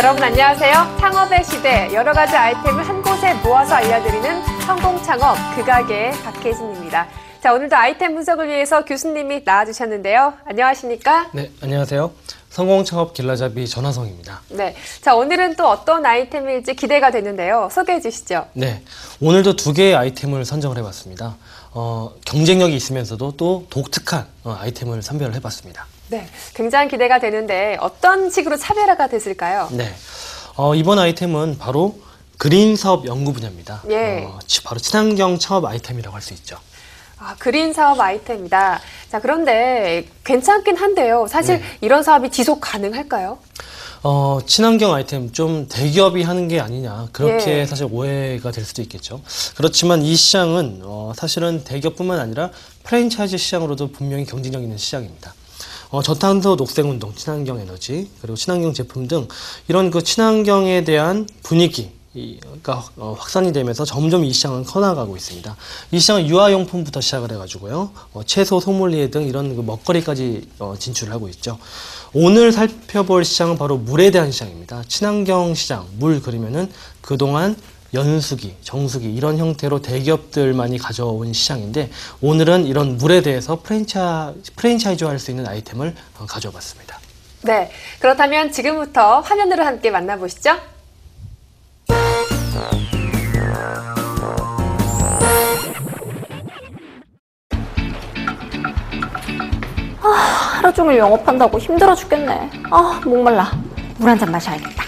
여러분 안녕하세요. 창업의 시대, 여러 가지 아이템을 한 곳에 모아서 알려드리는 성공창업 그가게 박혜진입니다. 자, 오늘도 아이템 분석을 위해서 교수님이 나와주셨는데요. 안녕하십니까? 네, 안녕하세요. 성공창업 길라잡이 전하성입니다. 네, 자 오늘은 또 어떤 아이템일지 기대가 되는데요. 소개해 주시죠. 네, 오늘도 두 개의 아이템을 선정을 해봤습니다. 경쟁력이 있으면서도 또 독특한 아이템을 선별을 해봤습니다. 네, 굉장히 기대가 되는데 어떤 식으로 차별화가 됐을까요? 네, 이번 아이템은 바로 그린 사업 연구 분야입니다. 예. 바로 친환경 창업 아이템이라고 할 수 있죠. 아, 그린 사업 아이템이다. 자, 그런데 괜찮긴 한데요. 사실 네. 이런 사업이 지속 가능할까요? 친환경 아이템 좀 대기업이 하는 게 아니냐 그렇게 예. 사실 오해가 될 수도 있겠죠. 그렇지만 이 시장은 사실은 대기업뿐만 아니라 프랜차이즈 시장으로도 분명히 경쟁력 있는 시장입니다. 저탄소 녹색운동, 친환경 에너지, 그리고 친환경 제품 등 이런 그 친환경에 대한 분위기가 확산이 되면서 점점 이 시장은 커나가고 있습니다. 이 시장은 유아용품부터 시작을 해가지고요, 채소, 소믈리에 등 이런 그 먹거리까지 진출을 하고 있죠. 오늘 살펴볼 시장은 바로 물에 대한 시장입니다. 친환경 시장, 물 그러면은 그동안 연수기, 정수기 이런 형태로 대기업들만이 가져온 시장인데 오늘은 이런 물에 대해서 프랜차이즈화할 수 있는 아이템을 가져와 봤습니다. 네, 그렇다면 지금부터 화면으로 함께 만나보시죠. 하루 종일 영업한다고 힘들어 죽겠네. 목말라. 물 한 잔 마셔야겠다.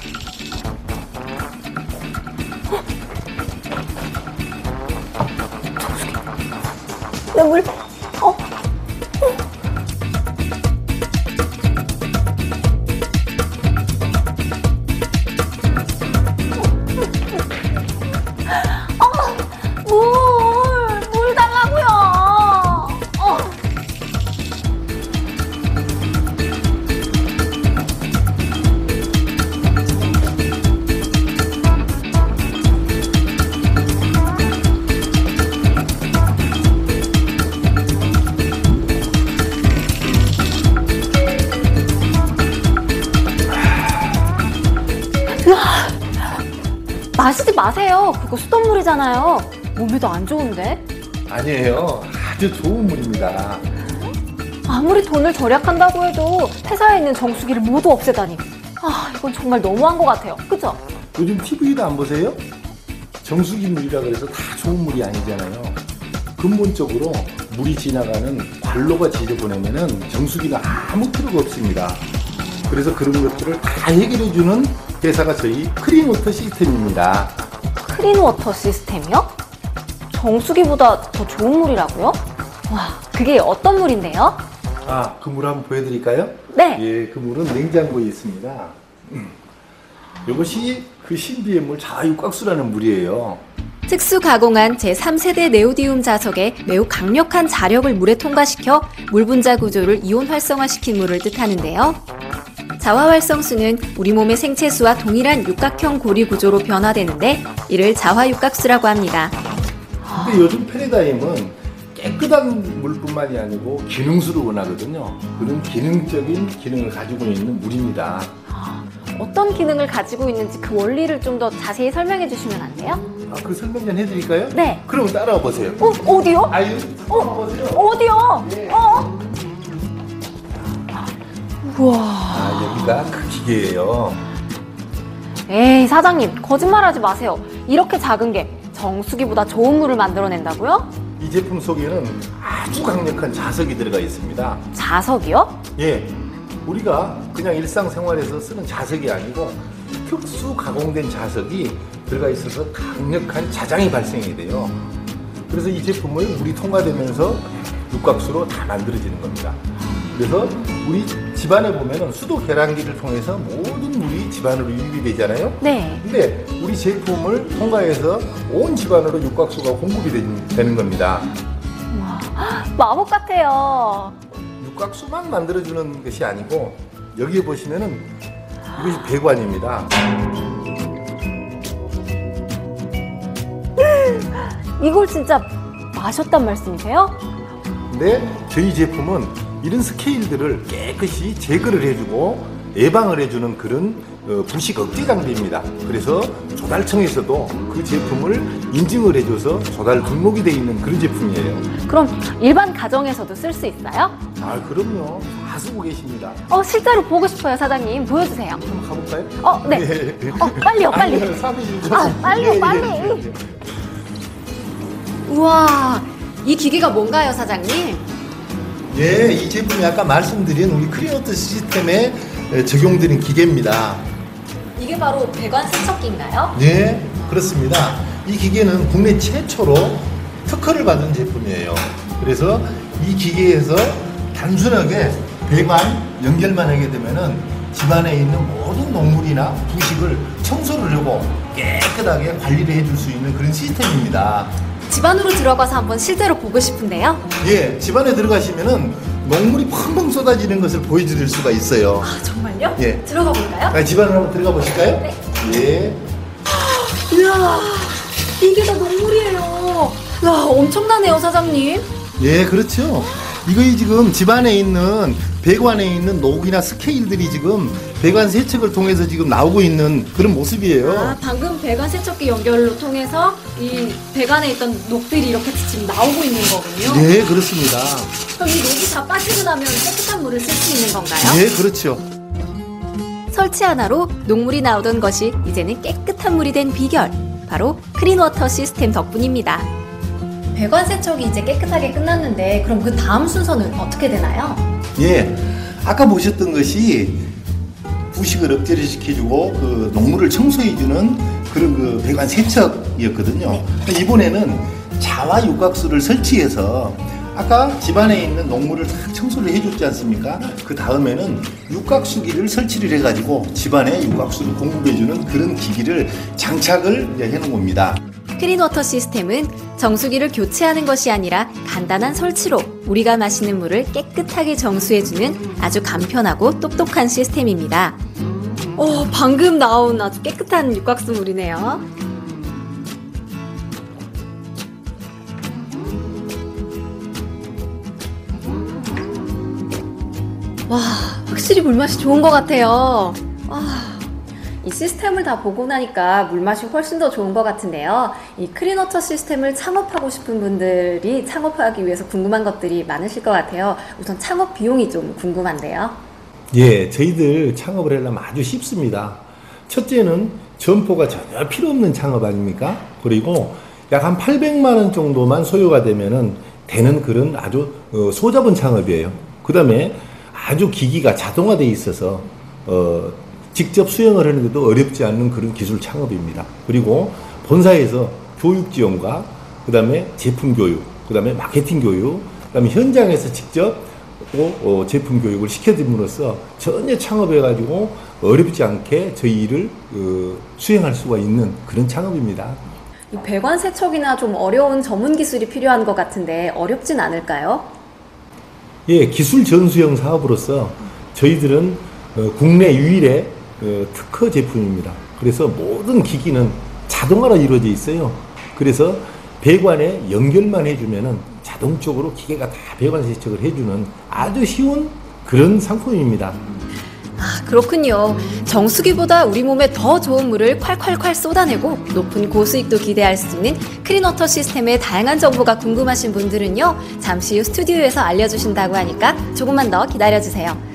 내 물. 물 달라고요. 마시지 마세요. 그거 수돗물이잖아요. 몸에도 안 좋은데. 아니에요. 아주 좋은 물입니다. 아무리 돈을 절약한다고 해도 회사에 있는 정수기를 모두 없애다니. 이건 정말 너무한 것 같아요. 그죠? 요즘 TV도 안 보세요? 정수기 물이라 그래서 다 좋은 물이 아니잖아요. 근본적으로 물이 지나가는 관로가 지저분하면은 정수기는 아무 필요가 없습니다. 그래서 그런 것들을 다 해결해주는 회사가 저희 크린워터 시스템입니다. 크린워터 시스템이요? 정수기보다 더 좋은 물이라고요? 와, 그게 어떤 물인데요? 그 물 한번 보여드릴까요? 네. 예, 그 물은 냉장고에 있습니다. 이것이 그 신비의 물 자유곽수라는 물이에요. 특수 가공한 제3세대 네오디움 자석에 매우 강력한 자력을 물에 통과시켜 물 분자 구조를 이온 활성화시킨 물을 뜻하는데요. 자화 활성수는 우리 몸의 생체수와 동일한 육각형 고리 구조로 변화되는데 이를 자화 육각수라고 합니다. 근데 요즘 패러다임은 깨끗한 물뿐만이 아니고 기능수를 원하거든요. 그런 기능적인 기능을 가지고 있는 물입니다. 어떤 기능을 가지고 있는지 그 원리를 좀 더 자세히 설명해 주시면 안 돼요? 그 설명 좀 해드릴까요? 네. 그럼 따라와 보세요. 어디요? 보세요. 어디요? 네. 우와. 여기가 그 기계예요. 에이, 사장님, 거짓말하지 마세요. 이렇게 작은 게 정수기보다 좋은 물을 만들어낸다고요? 이 제품 속에는 아주 강력한 자석이 들어가 있습니다. 자석이요? 예, 우리가 그냥 일상생활에서 쓰는 자석이 아니고 특수 가공된 자석이 들어가 있어서 강력한 자장이 발생이 돼요. 그래서 이 제품을 물이 통과되면서 육각수로 다 만들어지는 겁니다. 그래서 우리 집안에 보면은 수도 계량기를 통해서 모든 물이 집안으로 유입이 되잖아요. 네. 근데 우리 제품을 통과해서 온 집안으로 육각수가 공급이 되는 겁니다. 마법 같아요. 육각수만 만들어주는 것이 아니고 여기에 보시면은 이것이 배관입니다. 이걸 진짜 마셨단 말씀이세요? 근데 저희 제품은 이런 스케일들을 깨끗이 제거를 해주고 예방을 해주는 그런 부식 억제 장비입니다. 그래서 조달청에서도 그 제품을 인증을 해줘서 조달 등록이 되어 있는 그런 제품이에요. 그럼 일반 가정에서도 쓸 수 있어요? 아, 그럼요. 다 쓰고 계십니다. 실제로 보고 싶어요, 사장님. 보여주세요. 한번 가볼까요? 네. 예. 빨리요, 빨리. 아니요, 사무실 빨리요, 빨리. 우와, 이 기계가 뭔가요, 사장님? 예, 이 제품이 아까 말씀드린 우리 크리노트 시스템에 적용되는 기계입니다. 이게 바로 배관 세척기인가요? 네, 그렇습니다. 이 기계는 국내 최초로 특허를 받은 제품이에요. 그래서 이 기계에서 단순하게 배관 연결만 하게 되면은 집안에 있는 모든 녹물이나 부식을 청소를 하고 깨끗하게 관리를 해줄 수 있는 그런 시스템입니다. 집 안으로 들어가서 한번 실제로 보고 싶은데요. 예, 집안에 들어가시면은 녹물이 펑펑 쏟아지는 것을 보여드릴 수가 있어요. 정말요? 예. 들어가 볼까요? 집안으로 한번 들어가 보실까요? 네. 예. 이야, 이게 다 녹물이에요. 야, 엄청나네요, 사장님. 예, 그렇죠. 이거 지금 집안에 있는 배관에 있는 녹이나 스케일들이 지금 배관 세척을 통해서 지금 나오고 있는 그런 모습이에요. 방금 배관 세척기 연결로 통해서 이 배관에 있던 녹들이 이렇게 지금 나오고 있는 거군요. 네, 그렇습니다. 그럼 이 녹이 다 빠지고 나면 깨끗한 물을 쓸 수 있는 건가요? 예, 그렇죠. 설치 하나로 녹물이 나오던 것이 이제는 깨끗한 물이 된 비결. 바로 크린워터 시스템 덕분입니다. 배관 세척이 이제 깨끗하게 끝났는데 그럼 그 다음 순서는 어떻게 되나요? 예, 아까 보셨던 것이 부식을 억제를 시켜주고 그 녹물을 청소해주는 그런 그 배관 세척이었거든요. 이번에는 자화 육각수를 설치해서 아까 집안에 있는 녹물을 다 청소를 해줬지 않습니까? 그 다음에는 육각수기를 설치를 해가지고 집안에 육각수를 공급해주는 그런 기기를 장착을 이제 해놓은 겁니다. 크린워터 시스템은 정수기를 교체하는 것이 아니라 간단한 설치로 우리가 마시는 물을 깨끗하게 정수해주는 아주 간편하고 똑똑한 시스템입니다. 방금 나온 아주 깨끗한 육각수 물이네요. 와, 확실히 물맛이 좋은 것 같아요. 이 시스템을 다 보고 나니까 물맛이 훨씬 더 좋은 것 같은데요. 이 크린워터 시스템을 창업하고 싶은 분들이 창업하기 위해서 궁금한 것들이 많으실 것 같아요. 우선 창업 비용이 좀 궁금한데요. 예, 저희들 창업을 하려면 아주 쉽습니다. 첫째는 점포가 전혀 필요 없는 창업 아닙니까? 그리고 약 한 800만 원 정도만 소요가 되면은 되는 그런 아주 소잡은 창업이에요. 그 다음에 아주 기기가 자동화되어 있어서 직접 수행을 하는 것도 어렵지 않은 그런 기술 창업입니다. 그리고 본사에서 교육 지원과 그 다음에 제품 교육, 그 다음에 마케팅 교육, 그 다음에 현장에서 직접 제품 교육을 시켜드림으로써 전혀 창업해가지고 어렵지 않게 저희 일을 수행할 수가 있는 그런 창업입니다. 이 배관 세척이나 좀 어려운 전문 기술이 필요한 것 같은데 어렵진 않을까요? 예, 기술 전수형 사업으로서 저희들은 국내 유일의 특허 제품입니다. 그래서 모든 기기는 자동화로 이루어져 있어요. 그래서 배관에 연결만 해주면은 자동적으로 기계가 다 배관 세척을 해주는 아주 쉬운 그런 상품입니다. 그렇군요. 정수기보다 우리 몸에 더 좋은 물을 콸콸콸 쏟아내고 높은 고수익도 기대할 수 있는 크린워터 시스템의 다양한 정보가 궁금하신 분들은요, 잠시 후 스튜디오에서 알려주신다고 하니까 조금만 더 기다려주세요.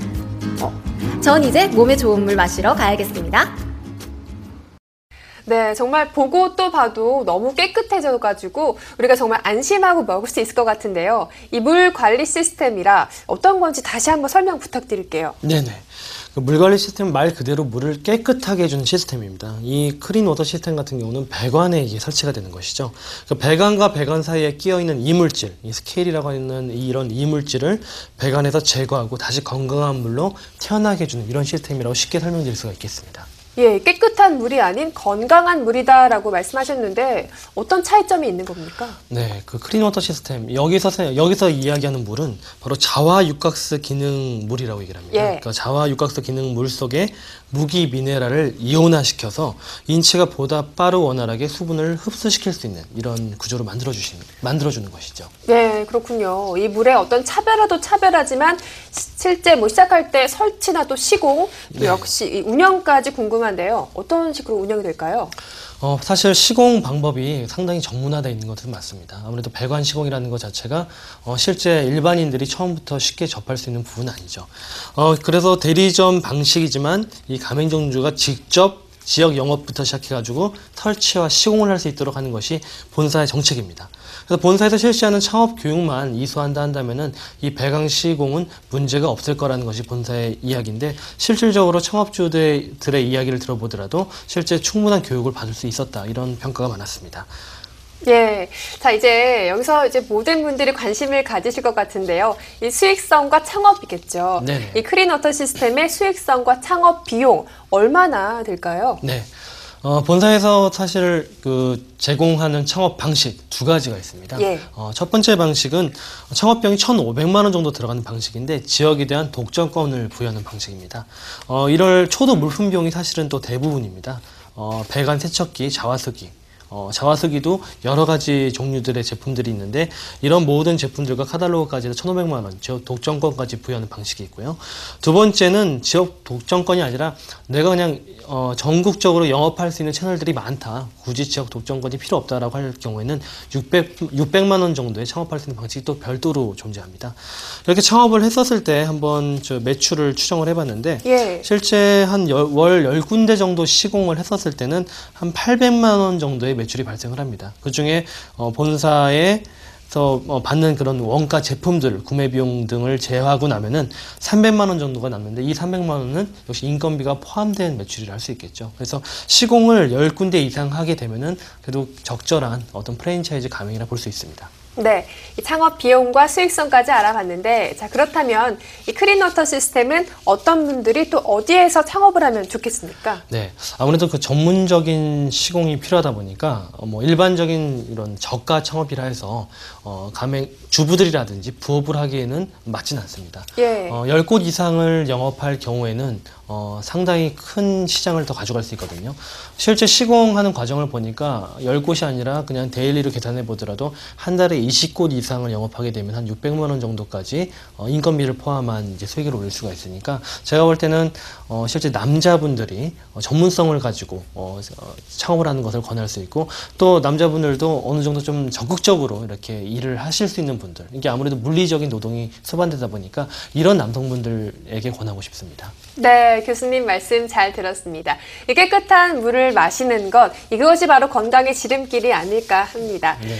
전 이제 몸에 좋은 물 마시러 가야겠습니다. 네, 정말 보고 또 봐도 너무 깨끗해져가지고 우리가 정말 안심하고 먹을 수 있을 것 같은데요. 이 물 관리 시스템이라 어떤 건지 다시 한번 설명 부탁드릴게요. 네네. 물 관리 시스템은 말 그대로 물을 깨끗하게 해주는 시스템입니다. 이 크린워터 시스템 같은 경우는 배관에 이게 설치가 되는 것이죠. 배관과 배관 사이에 끼어있는 이물질, 이 스케일이라고 하는 이런 이물질을 배관에서 제거하고 다시 건강한 물로 태어나게 해주는 이런 시스템이라고 쉽게 설명드릴 수가 있겠습니다. 예, 깨끗한 물이 아닌 건강한 물이다라고 말씀하셨는데 어떤 차이점이 있는 겁니까? 네, 그 크린워터 시스템 여기서 이야기하는 물은 바로 자화 육각수 기능 물이라고 얘기를 합니다. 예. 그러니까 자화 육각수 기능 물 속에 무기 미네랄을 이온화시켜서 인체가 보다 빠르고 원활하게 수분을 흡수시킬 수 있는 이런 구조로 만들어주는 것이죠. 네, 그렇군요. 이 물의 어떤 차별화도 차별하지만 실제 뭐 시작할 때 설치나 또 시공, 또 역시 이 운영까지 궁금한데요. 어떤 식으로 운영이 될까요? 사실 시공 방법이 상당히 전문화되어 있는 것은 맞습니다. 아무래도 배관 시공이라는 것 자체가 실제 일반인들이 처음부터 쉽게 접할 수 있는 부분은 아니죠. 그래서 대리점 방식이지만 이 가맹점주가 직접 지역 영업부터 시작해가지고 설치와 시공을 할 수 있도록 하는 것이 본사의 정책입니다. 그래서 본사에서 실시하는 창업 교육만 이수한다 한다면은 이 배관 시공은 문제가 없을 거라는 것이 본사의 이야기인데 실질적으로 창업주들의 이야기를 들어보더라도 실제 충분한 교육을 받을 수 있었다 이런 평가가 많았습니다. 예. 자, 이제 여기서 이제 모든 분들이 관심을 가지실 것 같은데요. 이 수익성과 창업이겠죠. 네네. 이 크린워터 시스템의 수익성과 창업 비용 얼마나 될까요? 네. 본사에서 사실 제공하는 창업 방식 두 가지가 있습니다. 예. 첫 번째 방식은 창업비용이 1,500만 원 정도 들어가는 방식인데 지역에 대한 독점권을 부여하는 방식입니다. 이럴 초도 물품 비용이 사실은 또 대부분입니다. 배관 세척기, 자화수기. 자화수기도 여러 가지 종류들의 제품들이 있는데 이런 모든 제품들과 카탈로그까지 해서 1,500만 원, 지역 독점권까지 부여하는 방식이 있고요. 두 번째는 지역 독점권이 아니라 내가 그냥 전국적으로 영업할 수 있는 채널들이 많다. 굳이 지역 독점권이 필요 없다라고 할 경우에는 600만 원 정도의 창업할 수 있는 방식이 또 별도로 존재합니다. 이렇게 창업을 했었을 때 한번 매출을 추정을 해봤는데 예. 실제 한 월 10군데 정도 시공을 했었을 때는 한 800만 원 정도의 매출이 발생을 합니다. 그 중에 본사에서 받는 그런 원가 제품들, 구매 비용 등을 제외하고 나면은 300만 원 정도가 남는데 이 300만 원은 역시 인건비가 포함된 매출이라 할 수 있겠죠. 그래서 시공을 10군데 이상 하게 되면은 그래도 적절한 어떤 프랜차이즈 가맹이라 볼 수 있습니다. 네, 이 창업 비용과 수익성까지 알아봤는데, 자, 그렇다면 이 크린워터 시스템은 어떤 분들이 또 어디에서 창업을 하면 좋겠습니까? 네, 아무래도 그 전문적인 시공이 필요하다 보니까 일반적인 이런 저가 창업이라 해서 가맹 주부들이라든지 부업을 하기에는 맞지는 않습니다. 예. 10곳 이상을 영업할 경우에는 상당히 큰 시장을 더 가져갈 수 있거든요. 실제 시공하는 과정을 보니까 10곳이 아니라 그냥 데일리로 계산해 보더라도 한 달에 20곳 이상을 영업하게 되면 한 600만 원 정도까지 인건비를 포함한 이제 수익을 올릴 수가 있으니까 제가 볼 때는 실제 남자분들이 전문성을 가지고 창업을 하는 것을 권할 수 있고 또 남자분들도 어느 정도 좀 적극적으로 이렇게 일을 하실 수 있는 분들, 이게 아무래도 물리적인 노동이 소반되다 보니까 이런 남성분들에게 권하고 싶습니다. 네, 교수님 말씀 잘 들었습니다. 이 깨끗한 물을 마시는 것, 이것이 바로 건강의 지름길이 아닐까 합니다. 네.